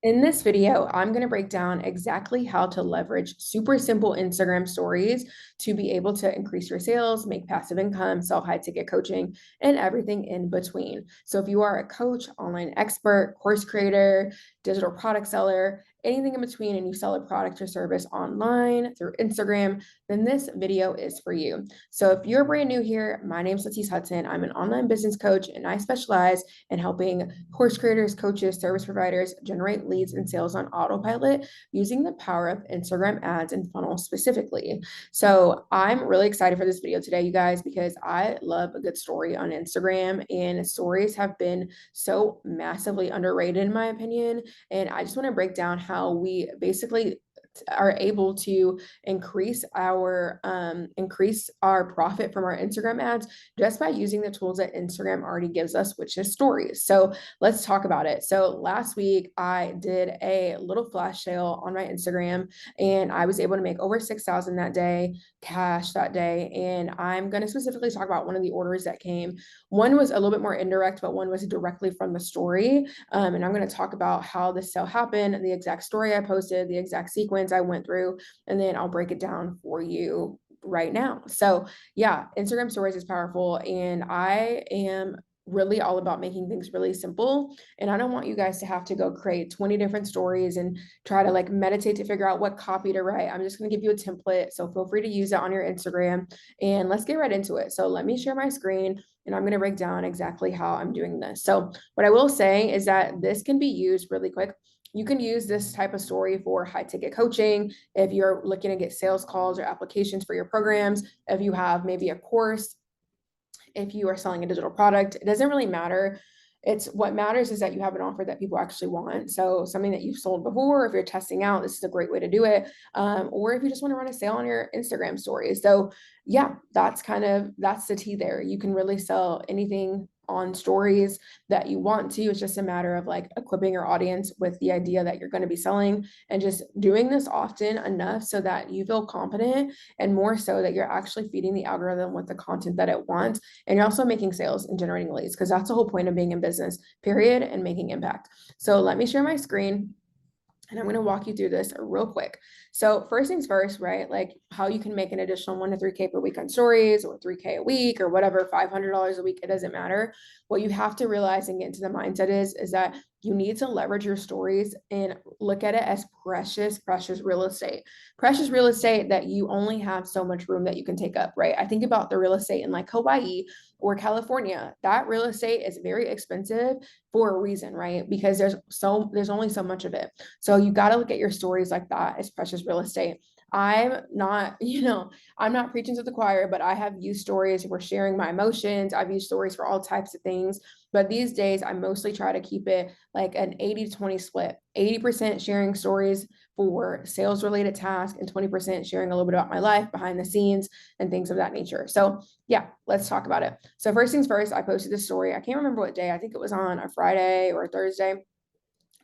In this video, I'm going to break down exactly how to leverage super simple Instagram stories to be able to increase your sales, make passive income, sell high ticket coaching, and everything in between. So if you are a coach, online expert, course creator, digital product seller, anything in between, and you sell a product or service online through Instagram, then this video is for you. So if you're brand new here, my name is Latisse Hudson. I'm an online business coach, and I specialize in helping course creators, coaches, service providers generate leads and sales on autopilot using the power of Instagram ads and funnels specifically. So I'm really excited for this video today, you guys, because I love a good story on Instagram, and stories have been so massively underrated in my opinion. And I just want to break down how we basically are able to increase our profit from our Instagram ads just by using the tools that Instagram already gives us, which is stories. So let's talk about it. So last week I did a little flash sale on my Instagram, and I was able to make over 6,000 that day, cash that day. And I'm going to specifically talk about one of the orders that came. One was a little bit more indirect, but one was directly from the story. And I'm going to talk about how the sale happened, the exact story I posted, the exact sequence I went through, and then I'll break it down for you right now. So yeah, Instagram stories is powerful, and I am really all about making things really simple. And I don't want you guys to have to go create 20 different stories and try to like meditate to figure out what copy to write. I'm just going to give you a template. So feel free to use it on your Instagram, and let's get right into it. So let me share my screen, and I'm going to break down exactly how I'm doing this. So what I will say is that this can be used really quick. You can use this type of story for high ticket coaching. If you're looking to get sales calls or applications for your programs, if you have maybe a course, if you are selling a digital product, it doesn't really matter. It's what matters is that you have an offer that people actually want. So something that you've sold before, if you're testing out, this is a great way to do it. Or if you just want to run a sale on your Instagram stories. So yeah, that's the tea there. You can really sell anything on stories that you want to. It's just a matter of like equipping your audience with the idea that you're going to be selling, and just doing this often enough so that you feel confident, and more so that you're actually feeding the algorithm with the content that it wants. And you're also making sales and generating leads, because that's the whole point of being in business, period, and making impact. So let me share my screen, and I'm going to walk you through this real quick. So first things first, right? Like how you can make an additional 1 to 3K per week on stories, or 3K a week, or whatever, $500 a week, it doesn't matter. What you have to realize and get into the mindset is that you need to leverage your stories and look at it as precious real estate. Precious real estate that you only have so much room that you can take up, right? I think about the real estate in like Hawaii or California. That real estate is very expensive for a reason, right? Because there's only so much of it. So you got to look at your stories like that as precious real estate. I'm not, I'm not preaching to the choir, but I have used stories for sharing my emotions. I've used stories for all types of things. But these days, I mostly try to keep it like an 80-20 split. 80% sharing stories for sales related tasks, and 20% sharing a little bit about my life behind the scenes and things of that nature. So yeah, let's talk about it. So first things first, I posted this story. I can't remember what day. I think it was on a Friday or a Thursday.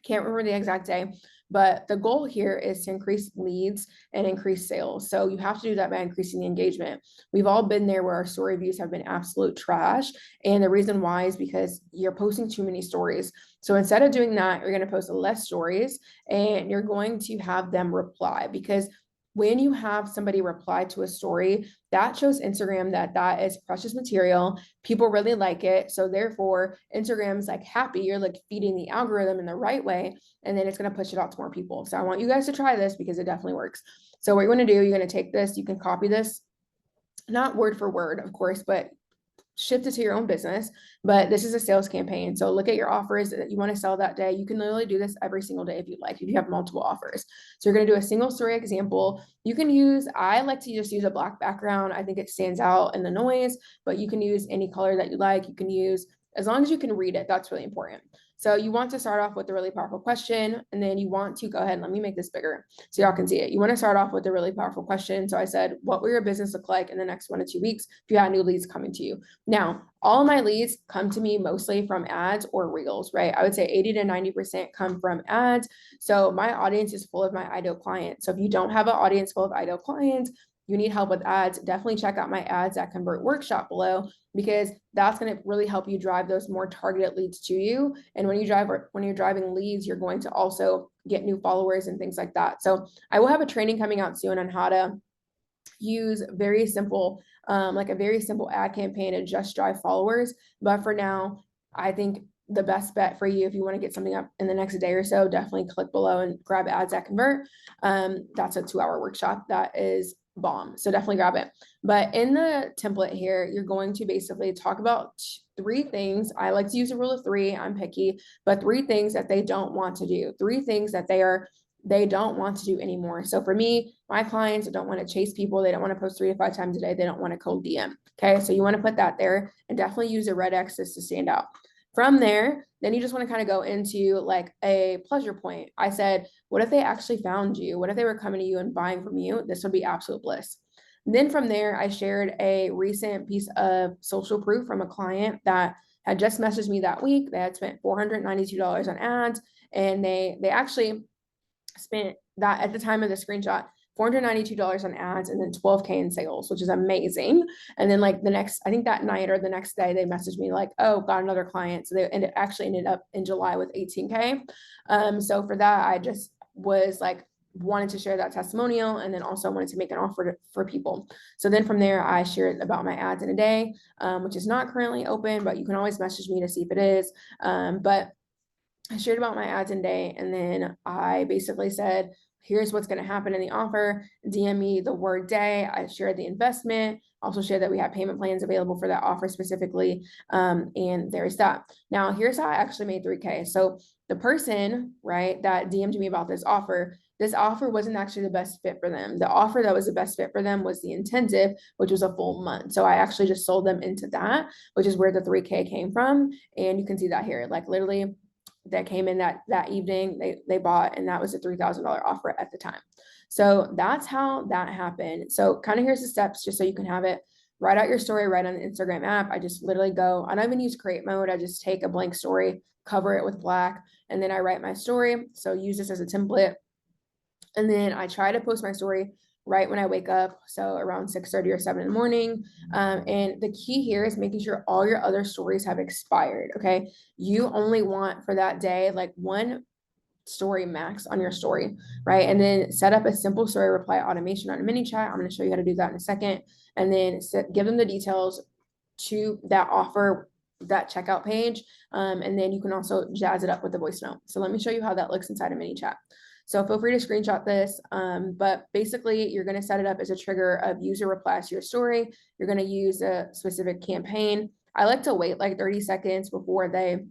Can't remember the exact day, but the goal here is to increase leads and increase sales. So you have to do that by increasing the engagement. We've all been there where our story views have been absolute trash. And the reason why is because you're posting too many stories. So instead of doing that, you're going to post less stories, and you're going to have them reply, because when you have somebody reply to a story, that shows Instagram that that is precious material. People really like it. So therefore, Instagram's like happy. You're like feeding the algorithm in the right way, and then it's going to push it out to more people. So I want you guys to try this because it definitely works. So what you're going to do, you're going to take this, you can copy this, not word for word, of course, but shift it to your own business. But this is a sales campaign. So look at your offers that you want to sell that day. You can literally do this every single day if you like, if you have multiple offers. So you're going to do a single story example. I like to just use a black background. I think it stands out in the noise, but you can use any color that you like. You can use, as long as you can read it, that's really important. So you want to start off with a really powerful question, and then you want to go ahead and let me make this bigger so y'all can see it. You want to start off with a really powerful question. So I said, what will your business look like in the next 1 to 2 weeks if you had new leads coming to you? Now, all of my leads come to me mostly from ads or reels, right? I would say 80 to 90% come from ads. So my audience is full of my ideal clients. So if you don't have an audience full of ideal clients, you need help with ads, definitely check out my Ads That Convert workshop below, because that's going to really help you drive those more targeted leads to you. And when you're driving leads, you're going to also get new followers and things like that. So I will have a training coming out soon on how to use very simple, like a very simple ad campaign and just drive followers. But for now, I think the best bet for you, if you want to get something up in the next day or so, definitely click below and grab Ads That Convert. That's a 2-hour workshop that is bomb. So definitely grab it. But in the template here, you're going to basically talk about 3 things. I like to use a rule of 3. I'm picky, but 3 things that they don't want to do, 3 things that they don't want to do anymore. So for me, my clients don't want to chase people. They don't want to post 3 to 5 times a day. They don't want to cold DM. Okay. So you want to put that there and definitely use the red X's to stand out. From there, then you just want to kind of go into like a pleasure point. I said, what if they actually found you? What if they were coming to you and buying from you? This would be absolute bliss. And then from there, I shared a recent piece of social proof from a client that had just messaged me that week. They had spent $492 on ads, and they actually spent that at the time of the screenshot, $492 on ads and then 12K in sales, which is amazing. And then like the next, I think that night or the next day, they messaged me like, oh, got another client. So they actually ended up in July with 18K. So for that, I just was like, wanted to share that testimonial, and then also wanted to make an offer for people. So then from there, I shared about my ads in a day, which is not currently open, but you can always message me to see if it is. But I shared about my ads in a day, and then I basically said, here's what's going to happen in the offer. DM me the word day. I shared the investment, also shared that we have payment plans available for that offer specifically. And there's that. Now, here's how I actually made 3K. So the person, right, that DM'd me about this offer wasn't actually the best fit for them. The offer that was the best fit for them was the intensive, which was a full month. So I actually just sold them into that, which is where the 3K came from. And you can see that here, like literally that came in that evening, they bought, and that was a $3,000 offer at the time. So that's how that happened. So kind of here's the steps just so you can have it. Write out your story right on the Instagram app. I just literally go, I don't even use create mode. I just take a blank story, cover it with black, and then I write my story. So use this as a template. And then I try to post my story right when I wake up, so around 6:30 or 7 in the morning. And the key here is making sure all your other stories have expired. Okay. You only want for that day like 1 story max on your story, right? And then set up a simple story reply automation on ManyChat. I'm going to show you how to do that in a second. And then give them the details to that offer, that checkout page. And then you can also jazz it up with the voice note. So let me show you how that looks inside of ManyChat. So feel free to screenshot this, but basically you're going to set it up as a trigger of user replies to your story. You're going to use a specific campaign. I like to wait like 30 seconds before they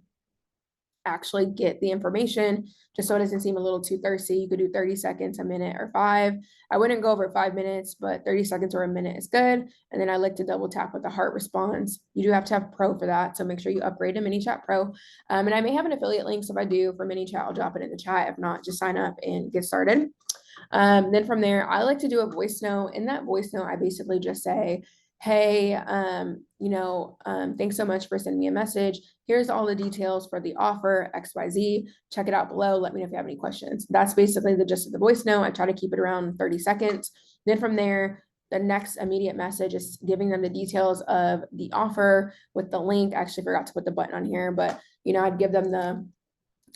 actually get the information, just so it doesn't seem a little too thirsty. You could do 30 seconds, a minute, or 5. I wouldn't go over 5 minutes, but 30 seconds or a minute is good. And then I like to double tap with the heart response. You do have to have Pro for that, so make sure you upgrade to ManyChat Pro. And I may have an affiliate link, so if I do for ManyChat, I'll drop it in the chat. If not, just sign up and get started. Then from there, I like to do a voice note. In that voice note, I basically just say, hey, thanks so much for sending me a message. Here's all the details for the offer, XYZ. Check it out below. Let me know if you have any questions. That's basically the gist of the voice note. I try to keep it around 30 seconds. Then from there, the next immediate message is giving them the details of the offer with the link. I actually forgot to put the button on here, but I'd give them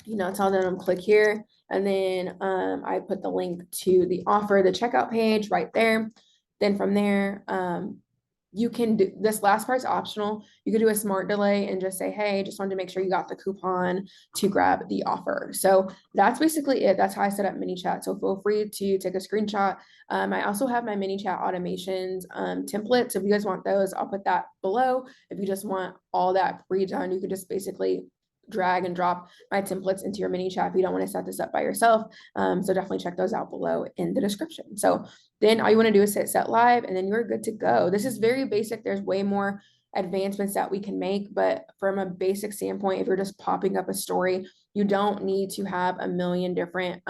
tell them click here. And then I put the link to the offer, the checkout page right there. Then from there, you can do this last part's optional. You could do a smart delay and just say, hey, just wanted to make sure you got the coupon to grab the offer. So that's basically it. That's how I set up ManyChat. So feel free to take a screenshot. I also have my ManyChat automations template. So if you guys want those, I'll put that below. If you just want all that pre-done, you could just basically drag and drop my templates into your ManyChat if you don't want to set this up by yourself. So definitely check those out below in the description. So then all you want to do is hit set live, and then you're good to go. This is very basic. There's way more advancements that we can make, but from a basic standpoint, if you're just popping up a story, you don't need to have a million different,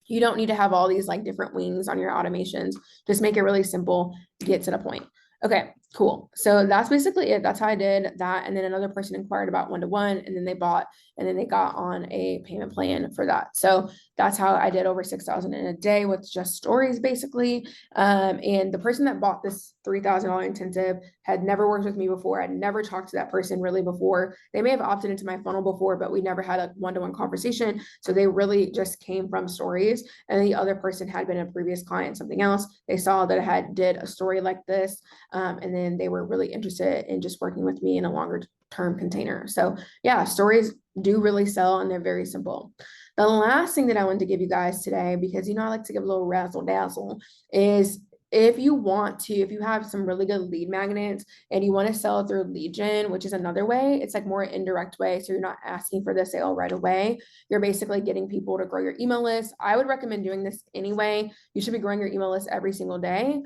you don't need to have all these like different wings on your automations. Just make it really simple, get to the point. Okay, Cool. So that's basically it. That's how I did that. And then another person inquired about one-to-one, and then they bought, and then they got on a payment plan for that. So that's how I did over 6,000 in a day with just stories, basically. And the person that bought this $3,000 intensive had never worked with me before. I'd never talked to that person really before. They may have opted into my funnel before, but we never had a one-to-one conversation. So they really just came from stories. And the other person had been a previous client, something else. They saw that I had did a story like this, and then they were really interested in just working with me in a longer term container. So yeah, stories do really sell, and they're very simple. The last thing that I wanted to give you guys today, because I like to give a little razzle dazzle, is if you want to, if you have some really good lead magnets and you want to sell through lead gen, which is another way, it's like more indirect way. So you're not asking for the sale right away. You're basically getting people to grow your email list. I would recommend doing this anyway. You should be growing your email list every single day.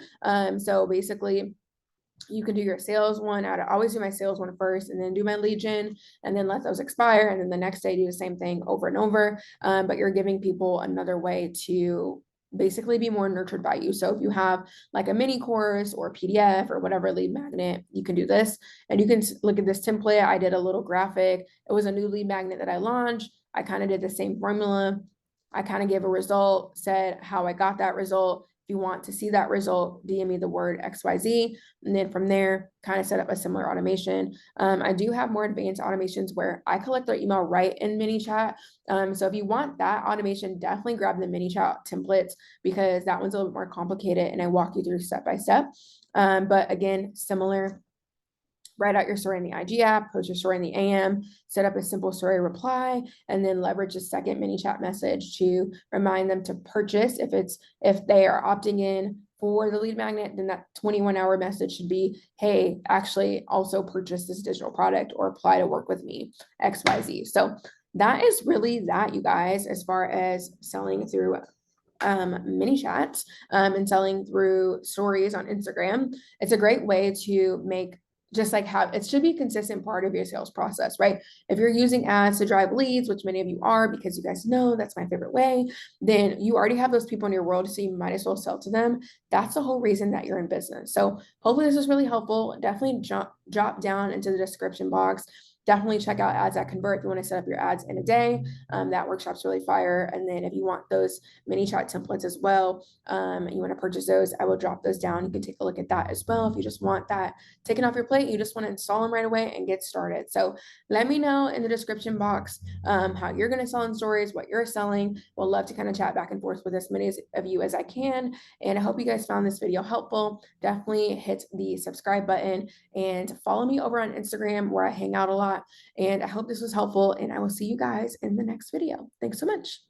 So basically, you can do your sales one. I'd always do my sales one first, and then do my lead gen, and then let those expire. And then the next day do the same thing over and over. But you're giving people another way to basically be more nurtured by you. So if you have like a mini course or PDF or whatever lead magnet, you can do this. And you can look at this template. I did a little graphic. It was a new lead magnet that I launched. I kind of did the same formula. I kind of gave a result, said how I got that result. If you want to see that result, DM me the word XYZ. And then from there, kind of set up a similar automation. I do have more advanced automations where I collect their email right in ManyChat. So if you want that automation, definitely grab the ManyChat templates, because that one's a little bit more complicated and I walk you through step by step. But again, similar. Write out your story in the IG app, post your story in the AM, set up a simple story reply, and then leverage a second ManyChat message to remind them to purchase. If they are opting in for the lead magnet, then that 21-hour message should be, hey, actually also purchase this digital product or apply to work with me, XYZ. So that is really that, you guys, as far as selling through ManyChat, and selling through stories on Instagram. It's a great way to make, just like have, it should be a consistent part of your sales process, right? If you're using ads to drive leads, which many of you are, because you guys know that's my favorite way, then you already have those people in your world, so you might as well sell to them. That's the whole reason that you're in business. So hopefully this is really helpful. Definitely drop down into the description box. Definitely check out Ads That Convert if you want to set up your ads in a day. That workshop's really fire. And then if you want those ManyChat templates as well, you want to purchase those, I will drop those down. You can take a look at that as well if you just want that taken off your plate. You just want to install them right away and get started. So let me know in the description box how you're going to sell in stories, what you're selling. We'll love to kind of chat back and forth with as many of you as I can. And I hope you guys found this video helpful. Definitely hit the subscribe button and follow me over on Instagram, where I hang out a lot. And I hope this was helpful, and I will see you guys in the next video. Thanks so much.